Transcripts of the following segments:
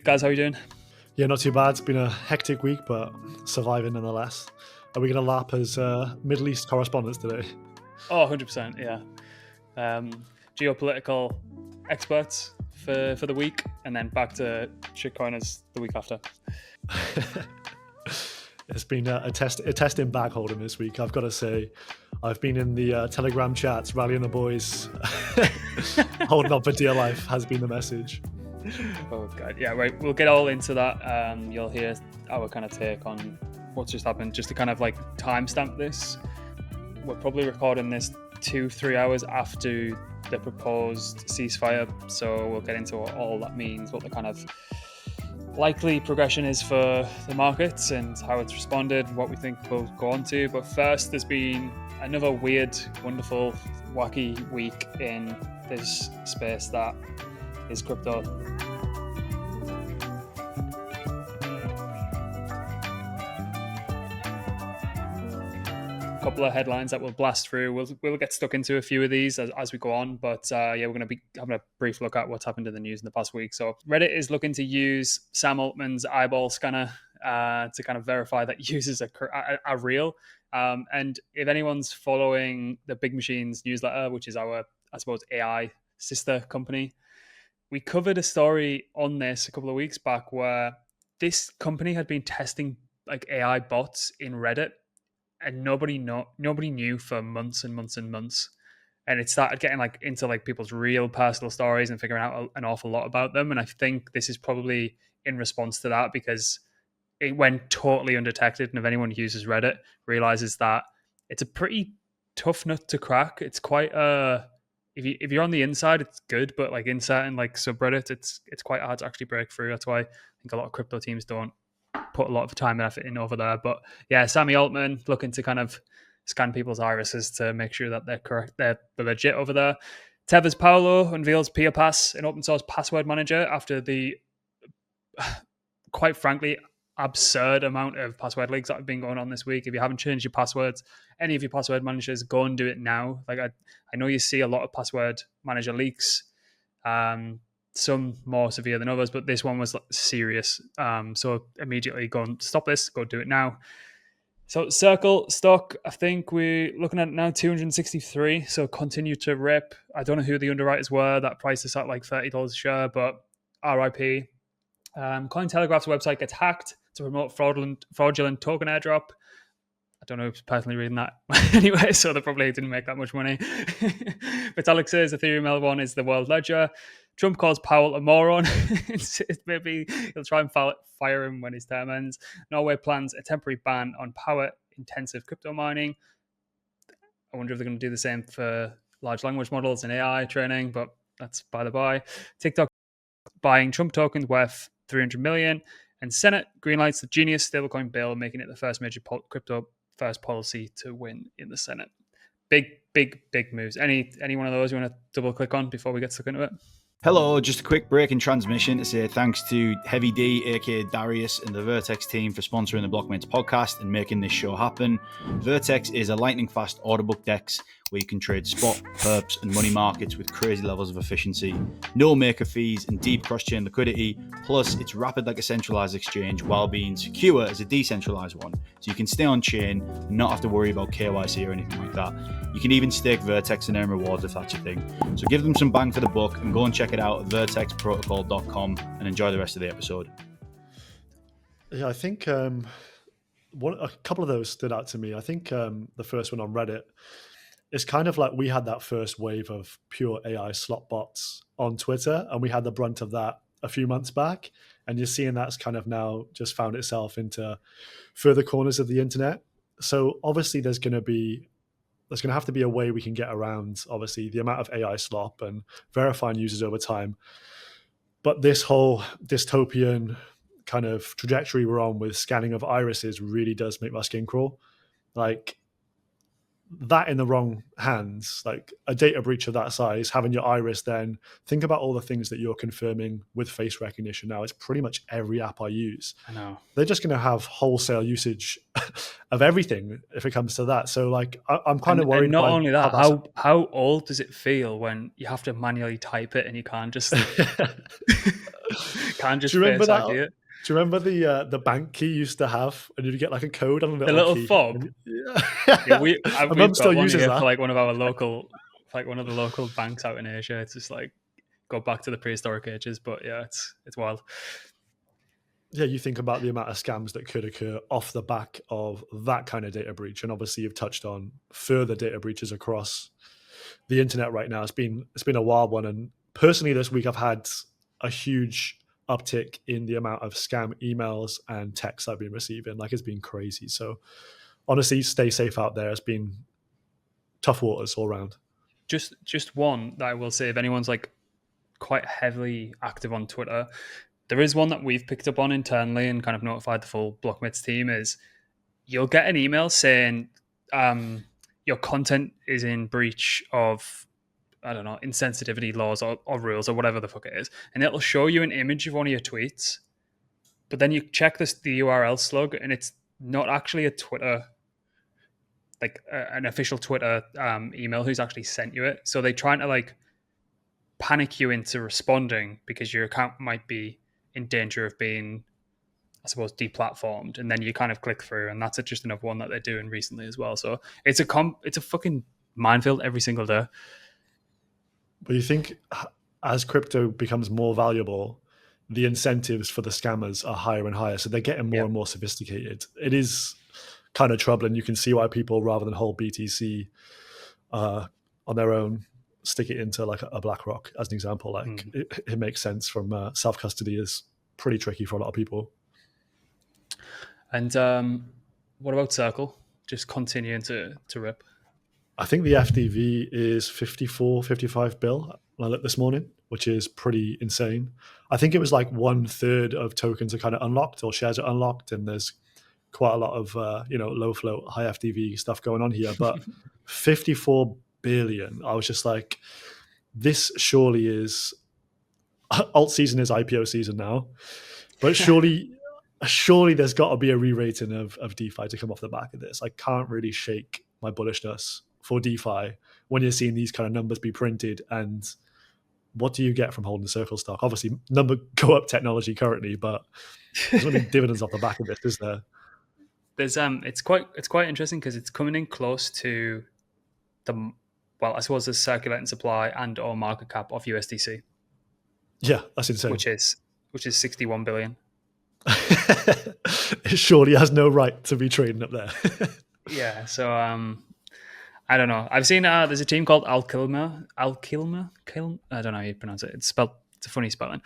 Guys, how are you doing? Yeah, not too bad. It's been a hectic week, but surviving nonetheless. Are we going to lap as Middle East correspondents today? Oh, 100%, yeah. Geopolitical experts for the week, and then back to shitcoiners the week after. It's been a test in bag holding this week. I've got to say, I've been in the Telegram chats, rallying the boys, holding on for dear life has been the message. Oh god, yeah, right. We'll get all into that. You'll hear our kind of take on what's just happened. Just to kind of like timestamp this, we're probably recording this 2-3 hours after the proposed ceasefire, so we'll get into what all that means, what the kind of likely progression is for the markets and how it's responded, what we think we'll go on to. But first, there's been another weird, wonderful, wacky week in this space that is crypto. A couple of headlines that we'll blast through. We'll get stuck into a few of these as we go on, but yeah, we're going to be having a brief look at what's happened in the news in the past week. So Reddit is looking to use Sam Altman's eyeball scanner to kind of verify that users are real. And if anyone's following the Big Machines newsletter, which is our, I suppose, AI sister company, we covered a story on this a couple of weeks back where this company had been testing like AI bots in Reddit, and nobody knew for months and months and months. And it started getting like into like people's real personal stories and figuring out an awful lot about them. And I think this is probably in response to that, because it went totally undetected. And if anyone who uses Reddit realizes that it's a pretty tough nut to crack. It's quite if you're on the inside, it's good, but like in certain like subreddits, it's quite hard to actually break through. That's why I think a lot of crypto teams don't put a lot of time and effort in over there. But yeah, Sammy Altman looking to kind of scan people's irises to make sure that they're correct, they're legit over there. Tether's Paolo unveils PearPass, an open source password manager, after the quite frankly absurd amount of password leaks that have been going on this week. If you haven't changed your passwords, any of your password managers, go and do it now. Like I know you see a lot of password manager leaks, some more severe than others, but this one was serious. So immediately go and stop this, go do it now. So Circle stock, I think we're looking at it now 263. So continue to rip. I don't know who the underwriters were that priced this at like $30 a share, but RIP. Cointelegraph's website gets hacked to promote fraudulent token airdrop. I don't know who's personally reading that anyway, so they probably didn't make that much money. Vitalik says Ethereum L1 is the world ledger. Trump calls Powell a moron. Maybe he'll try and fire him when his term ends. Norway plans a temporary ban on power-intensive crypto mining. I wonder if they're going to do the same for large language models and AI training, but that's by the by. TikTok buying Trump tokens worth $300 million. And Senate greenlights the Genius stablecoin bill, making it the first major crypto first policy to win in the Senate. Big moves. Any one of those you want to double click on before we get stuck into it? Hello, just a quick break in transmission to say thanks to Heavy D, aka Darius, and the Vertex team for sponsoring the Blockmates podcast and making this show happen. Vertex is a lightning-fast order book DEX where you can trade spot, perps, and money markets with crazy levels of efficiency. No maker fees and deep cross-chain liquidity. Plus, it's rapid like a centralized exchange while being secure as a decentralized one. So you can stay on chain and not have to worry about KYC or anything like that. You can even stake Vertex and earn rewards if that's your thing. So give them some bang for the buck and go and check it out at vertexprotocol.com and enjoy the rest of the episode. Yeah, I think a couple of those stood out to me. I think the first one on Reddit, it's kind of like we had that first wave of pure AI slot bots on Twitter, and we had the brunt of that a few months back. And you're seeing that's kind of now just found itself into further corners of the internet. So obviously there's going to have to be a way we can get around, obviously, the amount of AI slop and verifying users over time. But this whole dystopian kind of trajectory we're on with scanning of irises really does make my skin crawl. Like, that in the wrong hands, like a data breach of that size, having your iris, then think about all the things that you're confirming with face recognition. Now it's pretty much every app I use. I know. They're just going to have wholesale usage of everything if it comes to that. So like, I'm kind of worried. And not only that, how old does it feel when you have to manually type it and you can't just can't just Do you remember face that? ID it. Do you remember the bank key you used to have, and you'd get like a code on a The little key? fob. Yeah, Yeah, my we've mum still got one uses here that. for like one of our local, like one of the local banks out in Asia. It's just like go back to the prehistoric ages, but yeah, it's wild. Yeah, you think about the amount of scams that could occur off the back of that kind of data breach, and obviously you've touched on further data breaches across the internet right now. It's been a wild one, and personally this week I've had a huge uptick in the amount of scam emails and texts I've been receiving. Like, it's been crazy. So honestly, stay safe out there. It's been tough waters all around. Just one that I will say, if anyone's like quite heavily active on Twitter, there is one that we've picked up on internally and kind of notified the full Blockmates team is you'll get an email saying your content is in breach of, I don't know, insensitivity laws or rules or whatever the fuck it is. And it'll show you an image of one of your tweets. But then you check the URL slug and it's not actually a Twitter, like an official Twitter email who's actually sent you it. So they're trying to like panic you into responding because your account might be in danger of being, I suppose, deplatformed, and then you kind of click through, and that's just another one that they're doing recently as well. So it's a fucking minefield every single day. But you think as crypto becomes more valuable, the incentives for the scammers are higher and higher, so they're getting more and more sophisticated. It is kind of troubling. You can see why people, rather than hold BTC on their own, stick it into like a BlackRock as an example. Like it makes sense from self-custody is pretty tricky for a lot of people. And what about Circle? Just continuing to rip. I think the FDV is 54, 55 bill I looked this morning, which is pretty insane. I think it was like 1/3 of tokens are kind of unlocked, or shares are unlocked, and there's quite a lot of low float, high FDV stuff going on here. But 54 billion, I was just like, this surely is alt season, is IPO season now, but surely there's got to be a re-rating of DeFi to come off the back of this. I can't really shake my bullishness for DeFi when you're seeing these kind of numbers be printed. And what do you get from holding Circle stock? Obviously, number go up technology currently, but there's going to be dividends off the back of this, is there? There's it's quite interesting because it's coming in close to I suppose the circulating supply and or market cap of USDC. Yeah, that's insane. Which is 61 billion. It surely has no right to be trading up there. Yeah, so I don't know. I've seen there's a team called Alkilma. I don't know how you pronounce it. It's a funny spelling,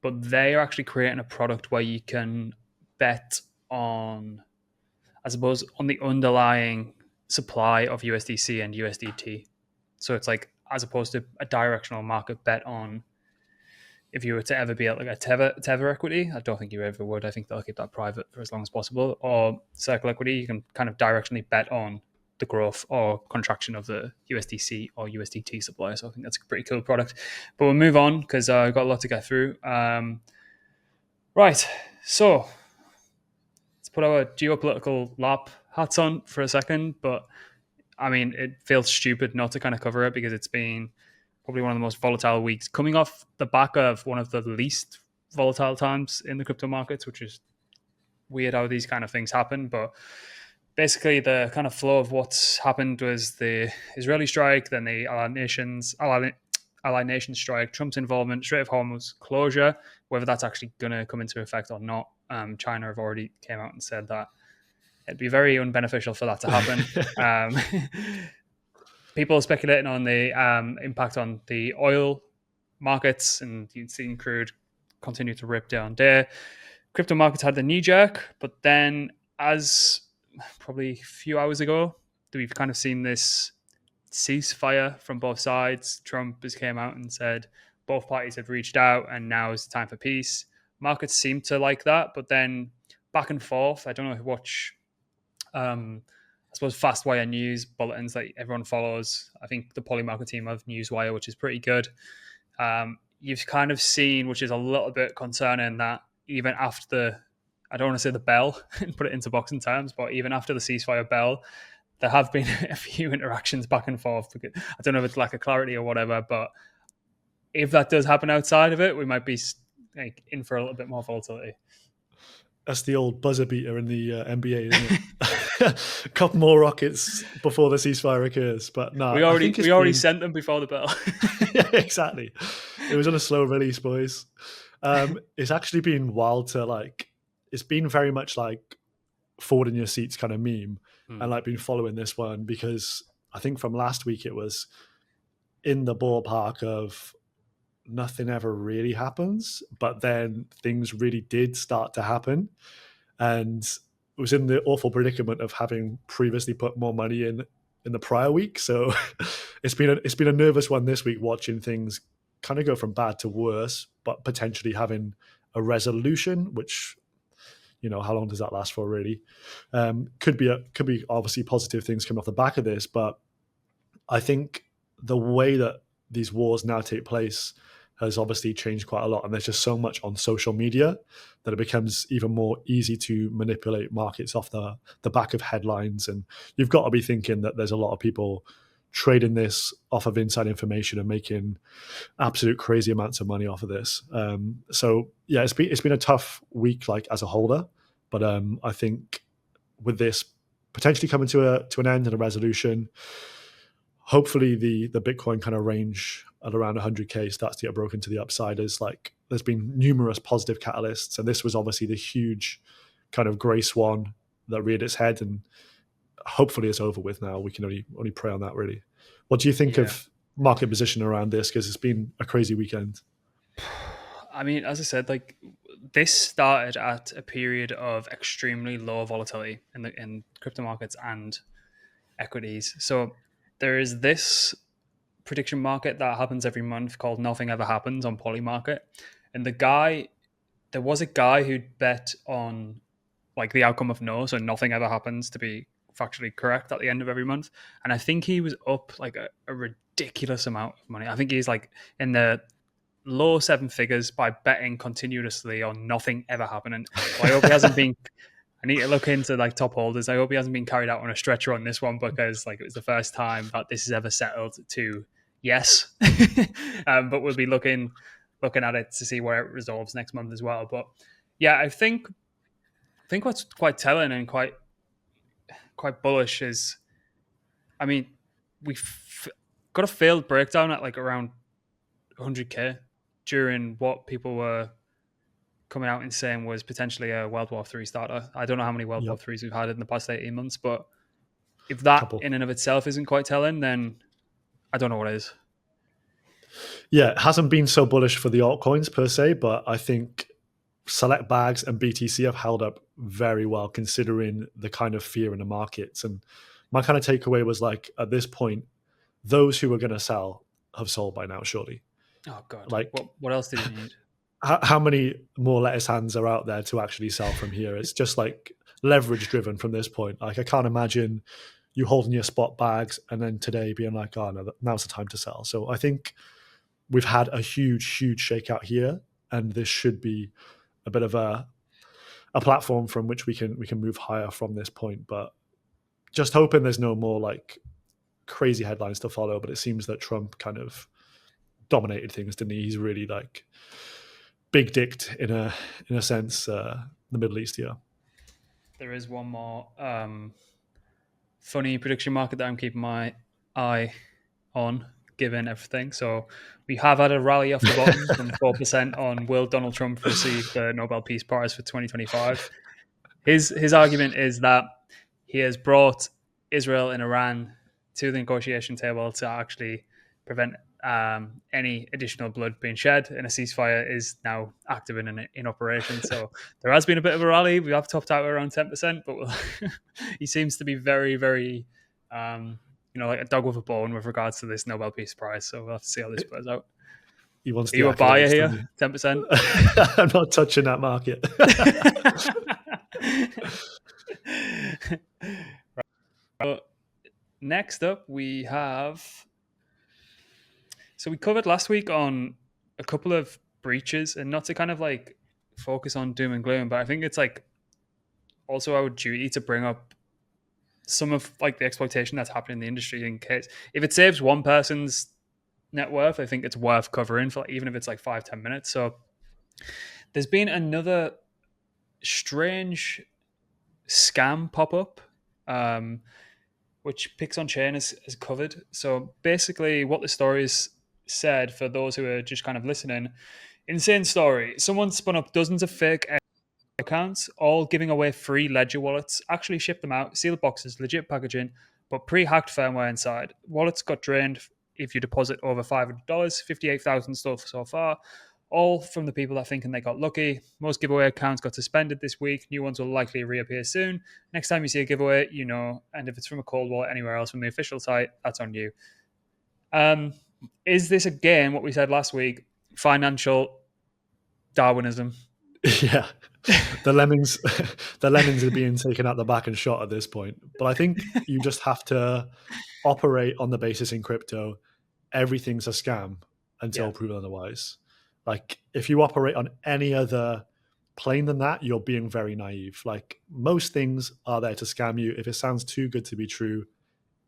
but they are actually creating a product where you can bet on, I suppose, on the underlying supply of USDC and USDT. So it's like, as opposed to a directional market bet on, if you were to ever be at like a Tether equity, I don't think you ever would. I think they'll keep that private for as long as possible. Or Circle equity, you can kind of directionally bet on the growth or contraction of the USDC or USDT supply. So I think that's a pretty cool product. But we'll move on because I've got a lot to get through. Right, so let's put our geopolitical lap hats on for a second. But I mean, it feels stupid not to kind of cover it because it's been probably one of the most volatile weeks, coming off the back of one of the least volatile times in the crypto markets, which is weird how these kind of things happen. But basically, the kind of flow of what's happened was the Israeli strike, then the Allied Nations strike, Trump's involvement, Strait of Hormuz closure, whether that's actually going to come into effect or not. China have already came out and said that it'd be very unbeneficial for that to happen. People are speculating on the impact on the oil markets, and you've seen crude continue to rip down there. Crypto markets had the knee jerk, but then as probably a few hours ago, we've kind of seen this ceasefire from both sides. Trump has came out and said both parties have reached out and now is the time for peace. Markets seem to like that, but then back and forth. I don't know who watch I suppose Fastwire news bulletins that everyone follows. I think the Polymarket team have Newswire, which is pretty good. You've kind of seen, which is a little bit concerning, that even after I don't want to say the bell and put it into boxing terms, but even after the ceasefire bell, there have been a few interactions back and forth. Because I don't know if it's lack of clarity or whatever, but if that does happen outside of it, we might be like in for a little bit more volatility. That's the old buzzer beater in the NBA, isn't it? A couple more rockets before the ceasefire occurs. But no, We already sent them before the bell. Yeah, exactly. It was on a slow release, boys. It's actually been wild to like. It's been very much like forward in your seats kind of meme, and like been following this one because I think from last week it was in the ballpark of nothing ever really happens, but then things really did start to happen, and was in the awful predicament of having previously put more money in the prior week. So it's been a nervous one this week, watching things kind of go from bad to worse, but potentially having a resolution, which, you know, how long does that last for really? Could be obviously positive things coming off the back of this, but I think the way that these wars now take place has obviously changed quite a lot, and there's just so much on social media that it becomes even more easy to manipulate markets off the back of headlines. And you've got to be thinking that there's a lot of people trading this off of inside information and making absolute crazy amounts of money off of this. So yeah, it's been a tough week, like as a holder, but I think with this potentially coming to an end and a resolution, hopefully the Bitcoin kind of range at around 100K starts to get broken to the upside. As like there's been numerous positive catalysts, and this was obviously the huge kind of gray swan that reared its head, and hopefully it's over with now. We can only pray on that, really. What do you think of market position around this? Because it's been a crazy weekend. I mean, as I said, like this started at a period of extremely low volatility in crypto markets and equities. So there is this prediction market that happens every month called Nothing Ever Happens on Polymarket, and there was a guy who'd bet on like the outcome of no, so nothing ever happens to be factually correct at the end of every month, and I think he was up like a ridiculous amount of money. I think he's like in the low seven figures by betting continuously on nothing ever happening. So I hope he hasn't been. I need to look into like top holders. I hope he hasn't been carried out on a stretcher on this one, because like it was the first time that this has ever settled to yes. But we'll be looking at it to see where it resolves next month as well. But yeah, I think what's quite telling and quite bullish is, I mean, we've got a failed breakdown at like around 100K during what people were coming out and saying was potentially a World War III starter. I don't know how many World War IIIs we've had in the past 18 months, but if that in and of itself isn't quite telling, then I don't know what is. Yeah, it hasn't been so bullish for the altcoins per se, but I think select bags and BTC have held up very well considering the kind of fear in the markets. And my kind of takeaway was like, at this point, those who were going to sell have sold by now, surely. Oh God! Like, what else did you need? How many more lettuce hands are out there to actually sell from here? It's just like leverage driven from this point. Like, I can't imagine you holding your spot bags and then today being like, oh no, now's the time to sell. So I think we've had a huge shakeout here, and this should be a bit of a platform from which we can move higher from this point. But just hoping there's no more like crazy headlines to follow. But it seems that Trump kind of dominated things, didn't he? He's really like big dicked in a sense the Middle East here. There is one more funny prediction market that I'm keeping my eye on, given everything. So we have had a rally off the bottom from 4% on will Donald Trump receive the Nobel Peace Prize for 2025. His argument is that he has brought Israel and Iran to the negotiation table to actually prevent any additional blood being shed, and a ceasefire is now active and in operation. So there has been a bit of a rally. We have topped out around 10%, but he seems to be very, very, like a dog with a bone with regards to this Nobel Peace Prize. So we'll have to see how this plays out. He wants Are you a buyer here? 10%? I'm not touching that market. Right. Next up, we have... So we covered last week on a couple of breaches, and not to kind of like focus on doom and gloom, but I think it's like also our duty to bring up some of like the exploitation that's happening in the industry, in case if it saves one person's net worth, I think it's worth covering for like, even if it's like 5-10 minutes. So There's been another strange scam pop up, which Picks on Chain has covered. So basically, what the stories said, for those who are just kind of listening, insane story. Someone spun up dozens of fake accounts, all giving away free ledger wallets, actually shipped them out, sealed boxes, legit packaging, but pre-hacked firmware inside. Wallets got drained if you deposit over $500, 58,000 so far, all from the people that thinking they got lucky. Most giveaway accounts got suspended this week. New ones will likely reappear soon. Next time you see a giveaway, you know, and if it's from a cold wallet anywhere else from the official site, that's on you. Is this again what we said last week? Financial Darwinism. Yeah, the lemons are being taken out the back and shot at this point. But I think you just have to operate on the basis in crypto everything's a scam until proven otherwise. Like if you operate on any other plane than that, you're being very naive. Like most things are there to scam you. If it sounds too good to be true,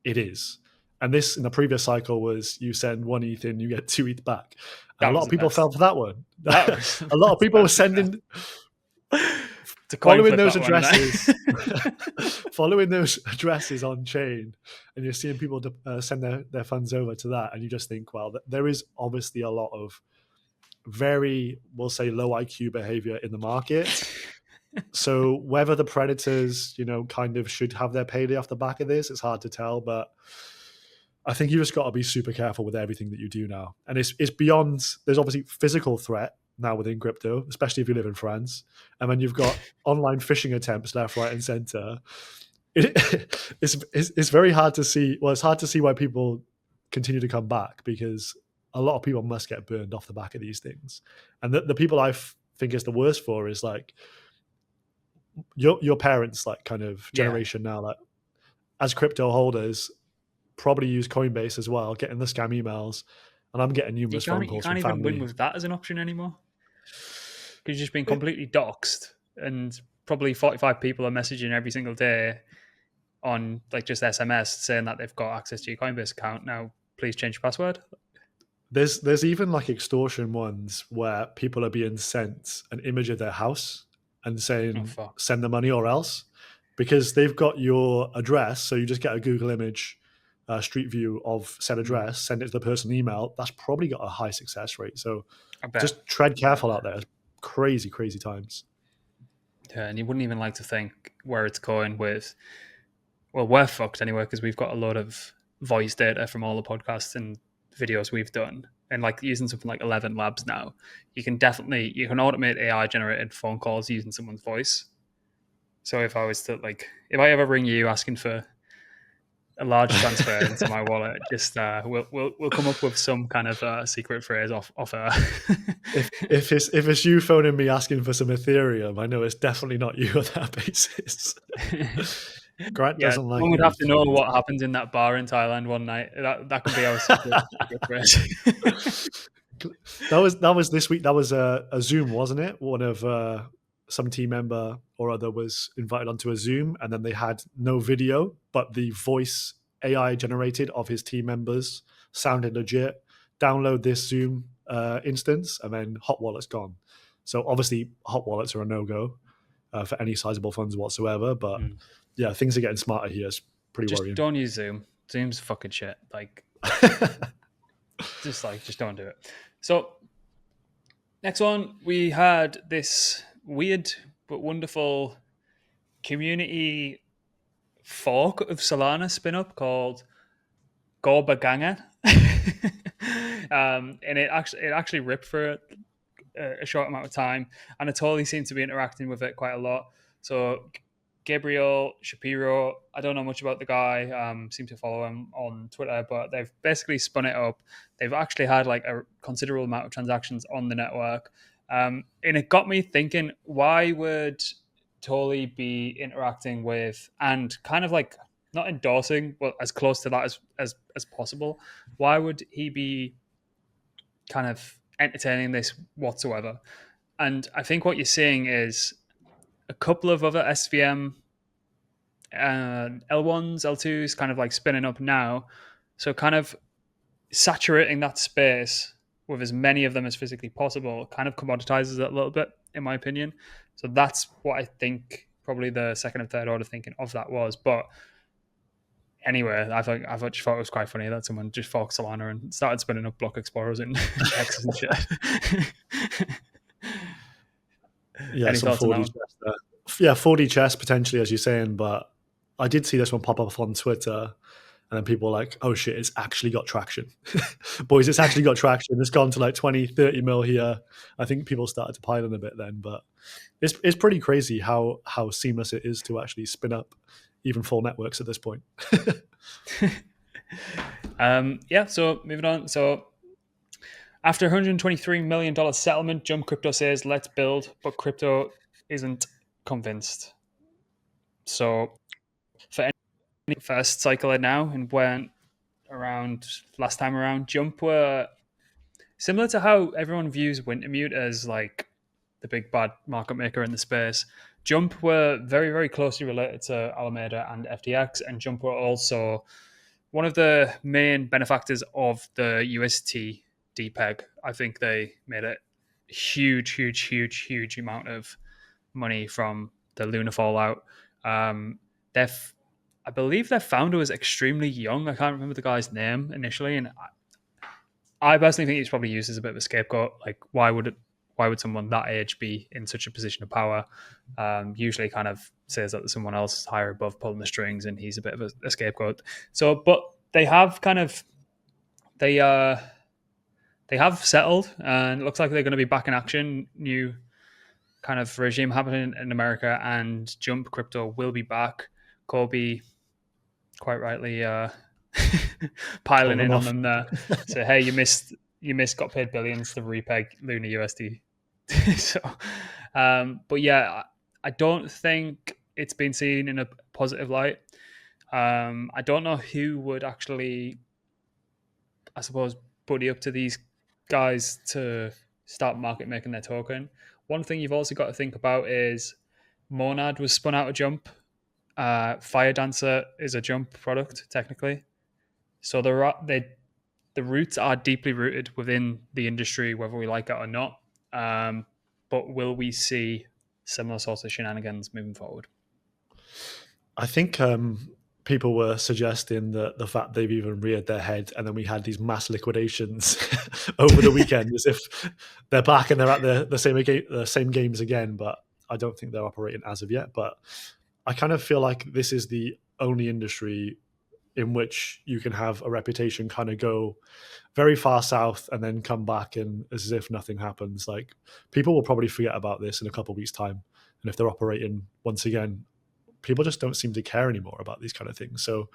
it is. And this in the previous cycle was you send 1 ETH in, you get 2 ETH back. And a lot of people fell for that one. A lot of people were sending following those addresses, following those addresses on chain, and you're seeing people send their funds over to that, and you just think, well, there is obviously a lot of very, we'll say, low IQ behavior in the market. So whether the predators, kind of should have their payday off the back of this, it's hard to tell, but I think you just got to be super careful with everything that you do now. And it's beyond, there's obviously physical threat now within crypto, especially if you live in France. And then you've got online phishing attempts left, right, and center. It's very hard to see. Well, it's hard to see why people continue to come back, because a lot of people must get burned off the back of these things. And the people I think is the worst for is like your parents, like kind of generation now, like as crypto holders, probably use Coinbase as well, getting the scam emails, and I'm getting numerous phone calls from family. You can't even win with that as an option anymore, because you've just been completely doxxed, and probably 45 people are messaging every single day on like just SMS saying that they've got access to your Coinbase account. Now, please change your password. There's even like extortion ones where people are being sent an image of their house and saying, send the money or else, because they've got your address. So you just get a Google image, street view of said address, send it to the person email. That's probably got a high success rate. So just tread careful out there. It's crazy, crazy times. Yeah, and you wouldn't even like to think where it's going with, well, we're fucked anyway, because we've got a lot of voice data from all the podcasts and videos we've done. And like using something like 11 Labs now, you can automate AI generated phone calls using someone's voice. So if I ever ring you asking for a large transfer into my wallet, just we'll come up with some kind of secret phrase off if it's you phoning me asking for some Ethereum, I know it's definitely not you on that basis. Grant doesn't like. One would have to know what happens in that bar in Thailand one night. That could be our secret phrase. That was this week. That was a Zoom, wasn't it? One of some team member or other was invited onto a Zoom, and then they had no video, but the voice AI generated of his team members sounded legit. Download this Zoom instance, and then hot wallet's gone. So obviously hot wallets are a no-go for any sizable funds whatsoever, but yeah, things are getting smarter here. It's pretty worrying. Just don't use Zoom. Zoom's fucking shit. Like, just don't do it. So next one, we had this weird but wonderful community fork of Solana spin up called Gorbagangan. And it actually ripped for a short amount of time, and I totally seem to be interacting with it quite a lot. So Gabriel Shapiro, I don't know much about the guy, seem to follow him on Twitter, but they've basically spun it up. They've actually had like a considerable amount of transactions on the network. And it got me thinking, why would Tolly be interacting with and kind of like not endorsing, but as close to that as possible? Why would he be kind of entertaining this whatsoever? And I think what you're seeing is a couple of other SVM L1s, L2s kind of like spinning up now. So kind of saturating that space with as many of them as physically possible kind of commoditizes it a little bit, in my opinion. So that's what I think probably the second and third order thinking of that was. But anyway, I just thought it was quite funny that someone just forked Solana and started spinning up block explorers in Texas and shit. Yeah, Any some thoughts on 4D that one? chess there. Yeah, 4D chess potentially, as you're saying, but I did see this one pop up on Twitter, and then people were like, oh shit, it's actually got traction. Boys, it's actually got traction. It's gone to like 20, 30 mil here. I think people started to pile in a bit then, but it's pretty crazy how seamless it is to actually spin up even full networks at this point. Yeah, so moving on. So after $123 million settlement, Jump Crypto says, let's build, but crypto isn't convinced. So for any first cycle it now and went around last time around, Jump were similar to how everyone views Wintermute as like the big bad market maker in the space. Jump were very, very closely related to Alameda and FTX, and Jump were also one of the main benefactors of the UST DPEG. I think they made a huge amount of money from the Luna fallout. I believe their founder was extremely young. I can't remember the guy's name initially, and I personally think he's probably used as a bit of a scapegoat. Like, why would someone that age be in such a position of power? Usually kind of says that there's someone else higher above pulling the strings and he's a bit of a scapegoat. So, but they have kind of, they have settled and it looks like they're going to be back in action. New kind of regime happening in America, and Jump Crypto will be back. Colby quite rightly piling in on them there. So, hey, you missed, got paid billions to repeg Luna USD. So, but yeah, I don't think it's been seen in a positive light. I don't know who would actually, I suppose, buddy up to these guys to start market making their token. One thing you've also got to think about is Monad was spun out of Jump. Fire Dancer is a Jump product, technically. So the roots are deeply rooted within the industry, whether we like it or not. But will we see similar sorts of shenanigans moving forward? I think people were suggesting that the fact they've even reared their head, and then we had these mass liquidations over the weekend, as if they're back and they're at the same games again. But I don't think they're operating as of yet. But I kind of feel like this is the only industry in which you can have a reputation kind of go very far south and then come back and as if nothing happens. Like, people will probably forget about this in a couple of weeks' time, and if they're operating once again, people just don't seem to care anymore about these kind of things. So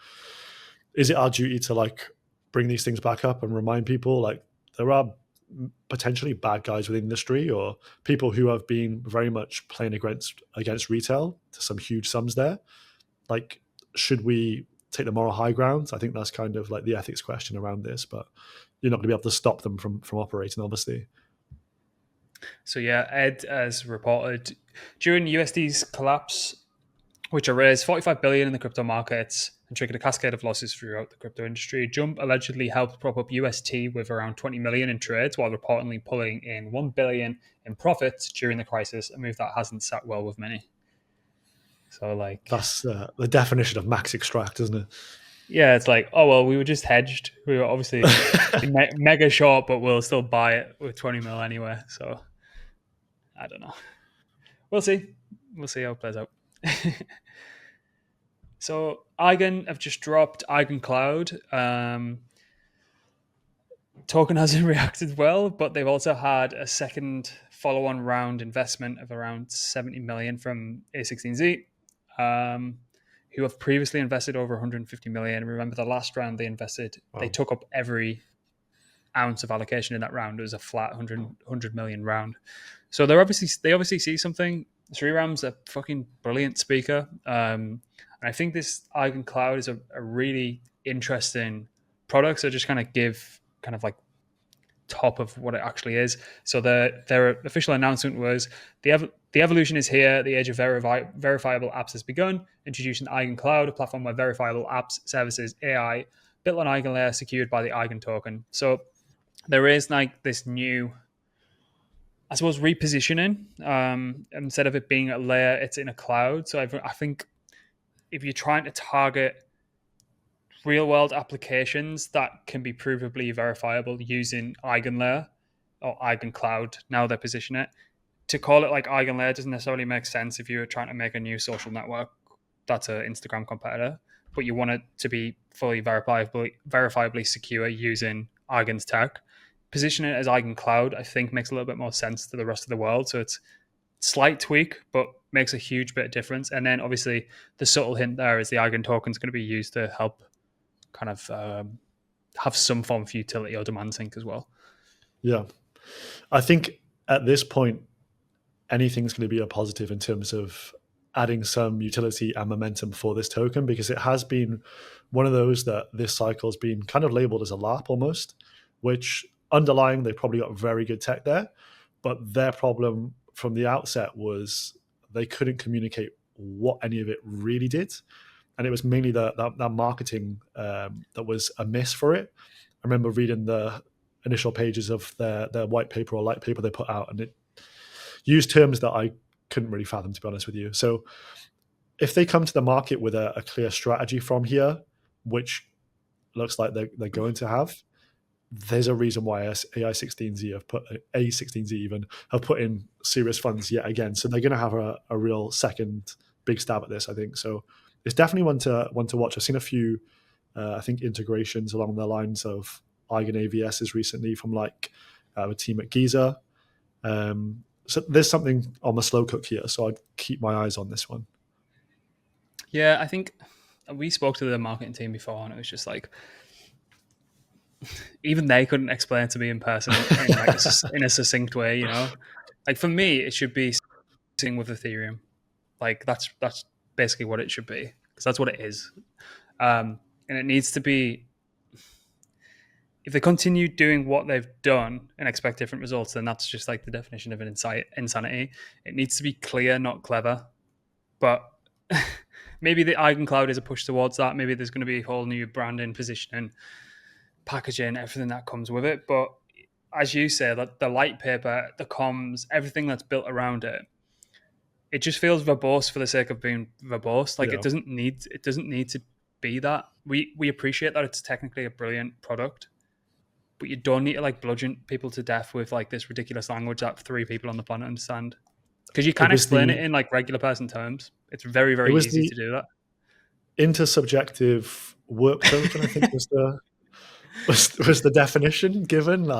is it our duty to like bring these things back up and remind people like there are potentially bad guys within the industry or people who have been very much playing against retail to some huge sums there? Like, should we take the moral high ground? I think that's kind of like the ethics question around this, but you're not going to be able to stop them from operating, obviously. So yeah, Ed has reported during USD's collapse, which raised $45 billion in the crypto markets and triggered a cascade of losses throughout the crypto industry. Jump allegedly helped prop up UST with around 20 million in trades, while reportedly pulling in 1 billion in profits during the crisis, a move that hasn't sat well with many. So like, that's the definition of max extract, isn't it? Yeah, it's like, oh well, we were just hedged. We were obviously mega short, but we'll still buy it with 20 mil anyway. So I don't know. We'll see. We'll see how it plays out. So Igon have just dropped Igon Cloud. Token hasn't reacted well, but they've also had a second follow-on round investment of around 70 million from A16Z, who have previously invested over 150 million. Remember the last round they invested, They took up every ounce of allocation in that round. It was a flat 100 million round. So they obviously see something. Sriram's a fucking brilliant speaker. And I think this Igon Cloud is a really interesting product. So just kind of give kind of like top of what it actually is. So their official announcement was the evolution is here. The age of verifiable apps has begun. Introducing Igon Cloud, a platform where verifiable apps, services, AI built on Igon layer, secured by the Igon token. So there is like this new, I suppose, repositioning. Instead of it being a layer, it's in a cloud. So I think if you're trying to target real world applications that can be provably verifiable using EigenLayer or EigenCloud, now they position it. To call it like EigenLayer doesn't necessarily make sense if you're trying to make a new social network that's an Instagram competitor, but you want it to be fully verifiably secure using Eigen's tech. Positioning it as EigenCloud, I think, makes a little bit more sense to the rest of the world. So it's slight tweak, but makes a huge bit of difference. And then obviously the subtle hint there is the Eigen token is going to be used to help kind of have some form of utility or demand sync as well. Yeah. I think at this point, anything's going to be a positive in terms of adding some utility and momentum for this token, because it has been one of those that this cycle has been kind of labeled as a LARP almost, which underlying, they probably got very good tech there, but their problem from the outset was they couldn't communicate what any of it really did. And it was mainly that marketing that was amiss for it. I remember reading the initial pages of their white paper or light paper they put out, and it used terms that I couldn't really fathom, to be honest with you. So if they come to the market with a clear strategy from here, which looks like they're going to have, there's a reason why AI16Z have put A16Z even have put in serious funds yet again. So they're going to have a real second big stab at this, I think. So it's definitely one to watch. I've seen a few, I think, integrations along the lines of Eigen AVSs recently from like a team at Giza. So there's something on the slow cook here. So I'd keep my eyes on this one. Yeah, I think we spoke to the marketing team before, and it was just like, even they couldn't explain it to me in person in like in a succinct way, you know. Like for me, it should be sitting with Ethereum. Like that's basically what it should be, because that's what it is. And it needs to be. If they continue doing what they've done and expect different results, then that's just like the definition of an insanity. It needs to be clear, not clever. But maybe the EigenCloud is a push towards that. Maybe there's going to be a whole new branding, positioning, packaging, everything that comes with it. But as you say, that the light paper, the comms, everything that's built around it, it just feels verbose for the sake of being verbose. Like it doesn't need to be that. We appreciate that it's technically a brilliant product, but you don't need to like bludgeon people to death with like this ridiculous language that 3 people on the planet understand. Because you can explain it in like regular person terms. It's very, very easy to do that. Intersubjective work token, I think, was the definition given.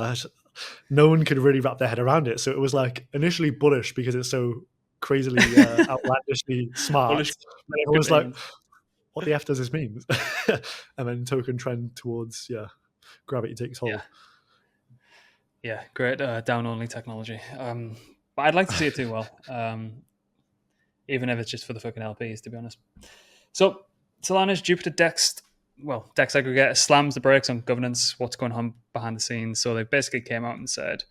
No one could really wrap their head around it. So it was like initially bullish because it's so crazily outlandishly smart. Bullish, and everyone was like, what the F does this mean? And then token trend towards, gravity takes hold. Yeah, great down-only technology. But I'd like to see it do well, even if it's just for the fucking LPs, to be honest. So Solana's Jupiter DExT aggregator slams the brakes on governance, what's going on behind the scenes. So they basically came out and said,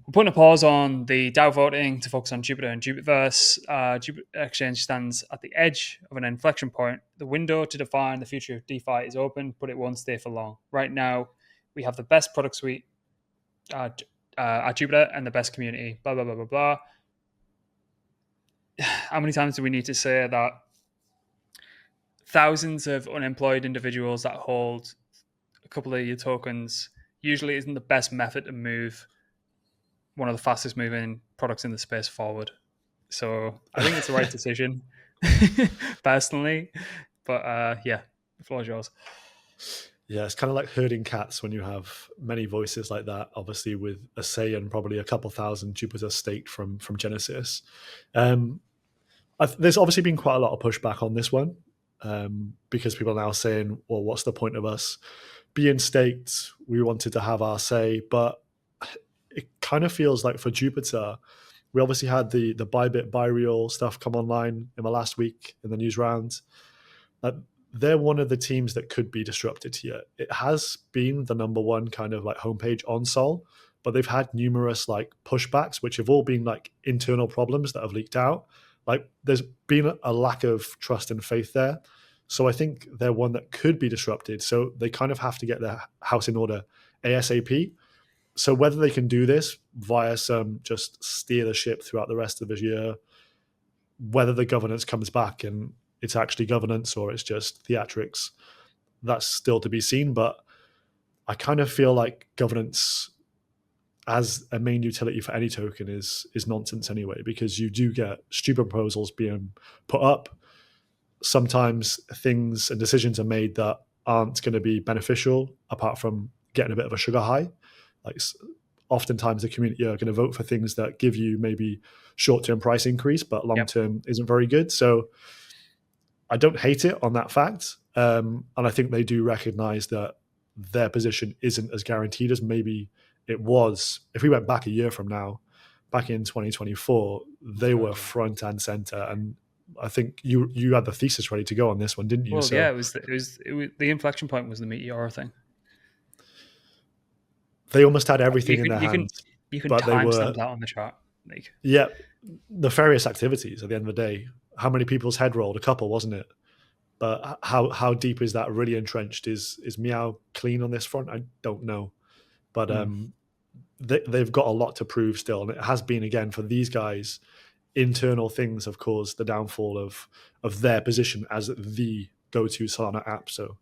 we're putting a pause on the DAO voting to focus on Jupiter and Jupiterverse. Jupiter Exchange stands at the edge of an inflection point. The window to define the future of DeFi is open, but it won't stay for long. Right now, we have the best product suite at Jupiter and the best community, blah, blah, blah, blah, blah. How many times do we need to say that thousands of unemployed individuals that hold a couple of your tokens usually isn't the best method to move one of the fastest moving products in the space forward? So I think it's the right decision, personally. But the floor is yours. Yeah, it's kind of like herding cats when you have many voices like that, obviously with a say and probably a couple thousand Jupiter staked from Genesis. There's obviously been quite a lot of pushback on this one, because people are now saying, well, what's the point of us being staked? We wanted to have our say. But it kind of feels like for Jupiter, we obviously had the Bybit, Byreal stuff come online in the last week in the news round. They're one of the teams that could be disrupted here. It has been the number one kind of like homepage on Sol, but they've had numerous like pushbacks, which have all been like internal problems that have leaked out. Like there's been a lack of trust and faith there. So I think they're one that could be disrupted. So they kind of have to get their house in order ASAP. So whether they can do this via some just steer the ship throughout the rest of this year, whether the governance comes back and it's actually governance or it's just theatrics, that's still to be seen. But I kind of feel like governance as a main utility for any token is nonsense anyway, because you do get stupid proposals being put up. Sometimes things and decisions are made that aren't going to be beneficial apart from getting a bit of a sugar high. Like oftentimes the community are going to vote for things that give you maybe short-term price increase, but long-term isn't very good. So I don't hate it on that fact. And I think they do recognize that their position isn't as guaranteed as maybe it was. If we went back a year from now, back in 2024, they were front and center. And I think you had the thesis ready to go on this one, didn't you? Well, yeah, it was the inflection point was the Meteor thing. They almost had everything in their hands. You can timestamp that on the chart. Yeah, nefarious activities at the end of the day. How many people's head rolled? A couple, wasn't it? But how deep is that really entrenched? Is Meow clean on this front? I don't know. But they've got a lot to prove still. And it has been, again, for these guys, internal things have caused the downfall of their position as the go-to Solana app. So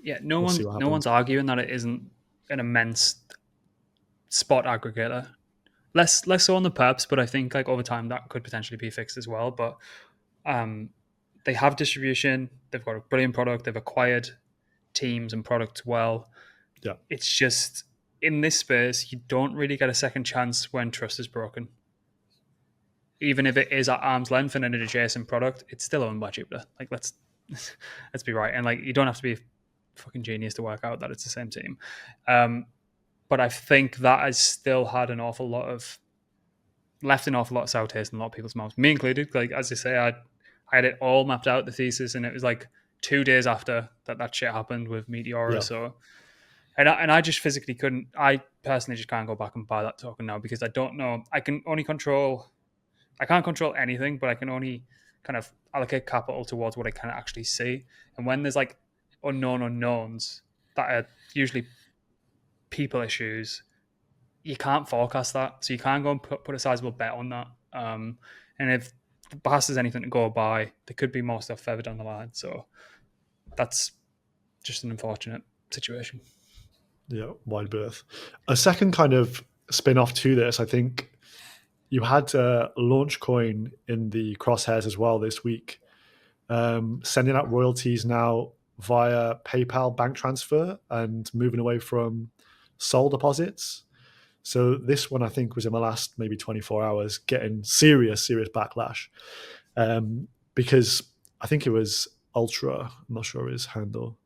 yeah, no one's arguing that it isn't an immense spot aggregator. Less so on the perps, but I think like over time that could potentially be fixed as well. But they have distribution. They've got a brilliant product. They've acquired teams and products well. Yeah, it's just in this space you don't really get a second chance when trust is broken. Even if it is at arm's length and an adjacent product, it's still owned by Jupiter. Like let's be right, and like you don't have to be a fucking genius to work out that it's the same team. But I think that has still had left an awful lot of sour taste in a lot of people's mouths, me included. Like as I say, I had it all mapped out, the thesis, and it was like 2 days after that shit happened with Meteor. Yeah. So, and I just physically couldn't. I personally just can't go back and buy that token now because I don't know. I can't control anything, but I can only kind of allocate capital towards what I can actually see. And when there's like unknown unknowns that are usually people issues, you can't forecast that. So you can't go and put a sizable bet on that. And if Bass has anything to go by, there could be more stuff further down the line. So that's just an unfortunate situation. Yeah, wide berth. A second kind of spin-off to this, I think you had Launchcoin in the crosshairs as well this week, sending out royalties now via PayPal bank transfer and moving away from Sol deposits. So this one, I think, was in the last maybe 24 hours getting serious backlash because I think it was Ultra. I'm not sure his handle.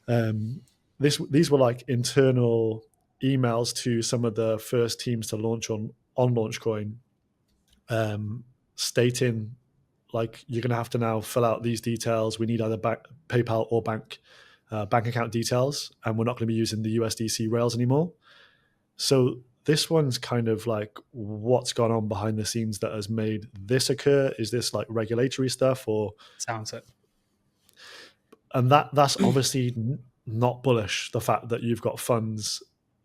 These were like internal emails to some of the first teams to launch on Launchcoin, stating like you're going to have to now fill out these details. We need either PayPal or bank account details, and we're not going to be using the USDC rails anymore. So this one's kind of like what's gone on behind the scenes that has made this occur. Is this like regulatory stuff or? Sounds it. And that's obviously not bullish. The fact that you've got funds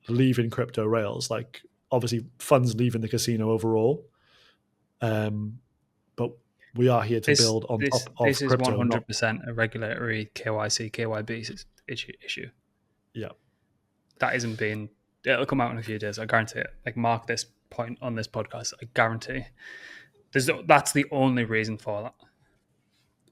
leaving crypto rails, like obviously funds leaving the casino overall. But we are here to build on top of this crypto. This is 100% a regulatory KYC, KYB issue. Yeah. That isn't being... It'll come out in a few days, I guarantee it. Like, mark this point on this podcast, I guarantee. That's the only reason for that.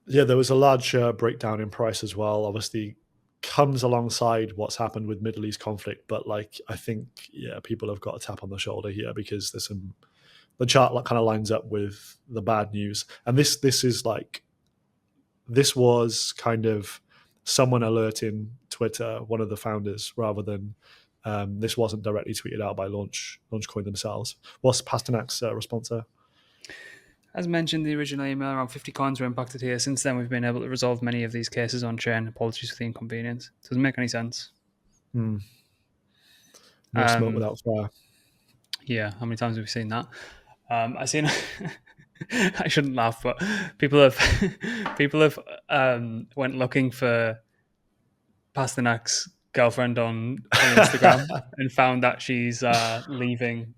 Yeah, there was a large breakdown in price as well. Obviously, comes alongside what's happened with Middle East conflict. But, like, I think, yeah, people have got a tap on the shoulder here because there's some... The chart kind of lines up with the bad news. And this is like... This was kind of someone alerting Twitter, one of the founders, rather than... this wasn't directly tweeted out by Launchcoin themselves. What's Pasternak's response there? As mentioned, the original email, around 50 coins were impacted here. Since then, we've been able to resolve many of these cases on-chain. Apologies for the inconvenience. Doesn't make any sense. No smoke without fire. Yeah, how many times have we seen that? I seen... I shouldn't laugh, but people have went looking for Pasternak's girlfriend on Instagram and found that she's leaving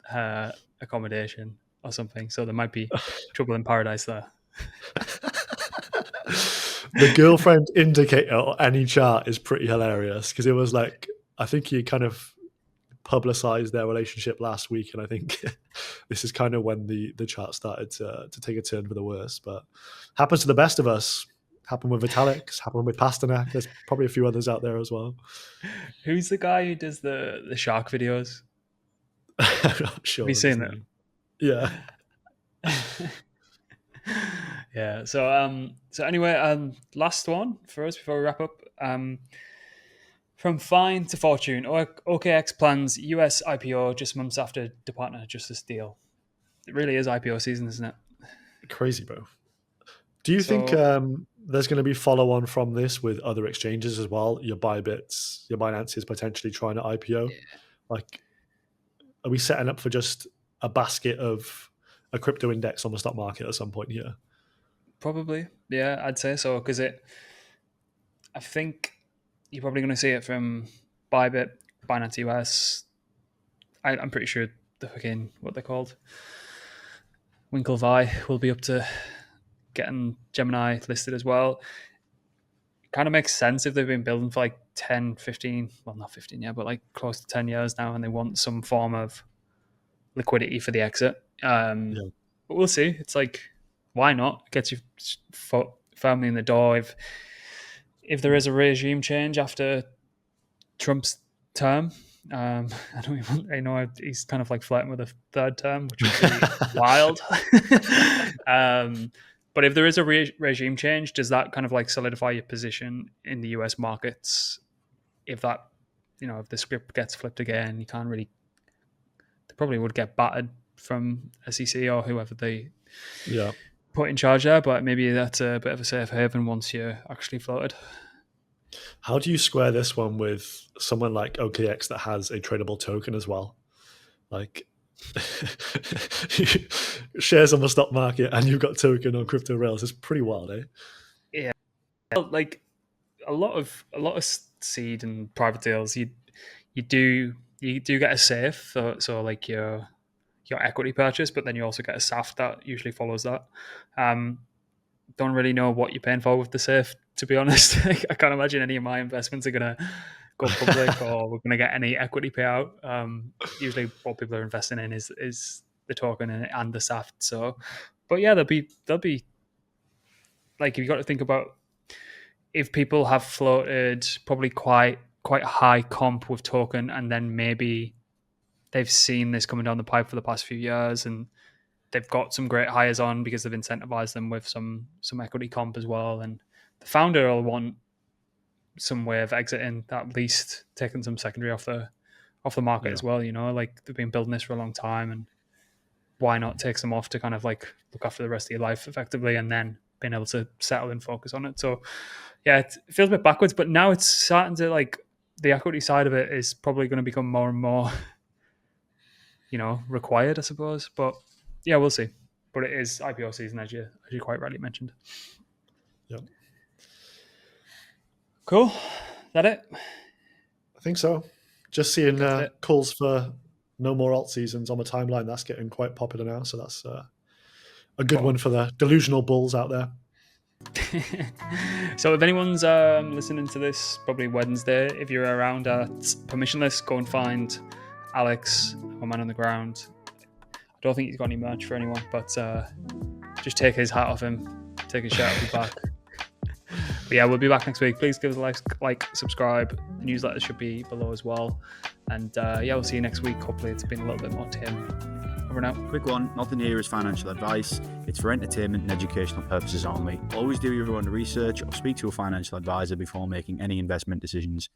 her accommodation or something. So there might be trouble in paradise there. The girlfriend indicator or any chart is pretty hilarious because it was like, I think he kind of publicized their relationship last week, and I think this is kind of when the chart started to take a turn for the worse. But happens to the best of us. Happened with Vitalik, happened with Pasternak. There's probably a few others out there as well. Who's the guy who does the shark videos? I'm not sure. Have you seen that? Yeah. Yeah. So anyway, last one for us before we wrap up. From fine to fortune, OKX Plans US IPO just months after Department of Justice deal. It really is IPO season, isn't it? Crazy, bro. Do you think there's going to be follow-on from this with other exchanges as well? Your Bybits, your Binance is potentially trying to IPO. Yeah. Like, are we setting up for just a basket of a crypto index on the stock market at some point here? Probably, yeah, I'd say so. Because I think you're probably going to see it from Bybit, Binance US. I'm pretty sure the fucking, what they're called, Winklevi will be up to getting Gemini listed as well. It kind of makes sense if they've been building for like 10, 15, well, not 15 yet, but like close to 10 years now, and they want some form of liquidity for the exit. But we'll see. It's like, why not? It gets your foot firmly in the door. If there is a regime change after Trump's term, I know he's kind of like flirting with a third term, which is really wild. But if there is a regime change, does that kind of like solidify your position in the US markets? If that, if the script gets flipped again, you can't really, they probably would get battered from SEC or whoever they put in charge there, but maybe that's a bit of a safe haven once you're actually floated. How do you square this one with someone like OKX that has a tradable token as well? Like, shares on the stock market and you've got token on crypto rails. It's pretty wild, eh? Yeah, like a lot of seed and private deals, you do get a safe, so like your equity purchase, but then you also get a SAF that usually follows that. Don't really know what you're paying for with the safe, to be honest. I can't imagine any of my investments are gonna go public or we're gonna get any equity payout. Usually what people are investing in is the token and the SAF. So, but yeah, they'll be like, you've got to think about if people have floated probably quite high comp with token, and then maybe they've seen this coming down the pipe for the past few years, and they've got some great hires on because they've incentivized them with some equity comp as well. And the founder will want some way of exiting, at least taking some secondary off the market as well. Like they've been building this for a long time, and why not take some off to kind of like look after the rest of your life effectively, and then being able to settle and focus on it. So yeah, it feels a bit backwards, but now it's starting to, like, the equity side of it is probably going to become more and more, required, I suppose. But yeah, we'll see. But it is IPO season, as you quite rightly mentioned. Yep. Cool. That it? I think so. Just seeing calls for no more alt seasons on the timeline. That's getting quite popular now. So that's a good one for the delusional bulls out there. So if anyone's listening to this, probably Wednesday, if you're around at Permissionless, go and find Alex, our man on the ground. I don't think he's got any merch for anyone, but just take his hat off him, take his shirt off his back. But yeah, we'll be back next week. Please give us a like, subscribe. The newsletter should be below as well. And yeah, we'll see you next week. Hopefully it's been a little bit more tame. Over and out. Quick one, nothing here is financial advice. It's for entertainment and educational purposes only. Always do your own research or speak to a financial advisor before making any investment decisions.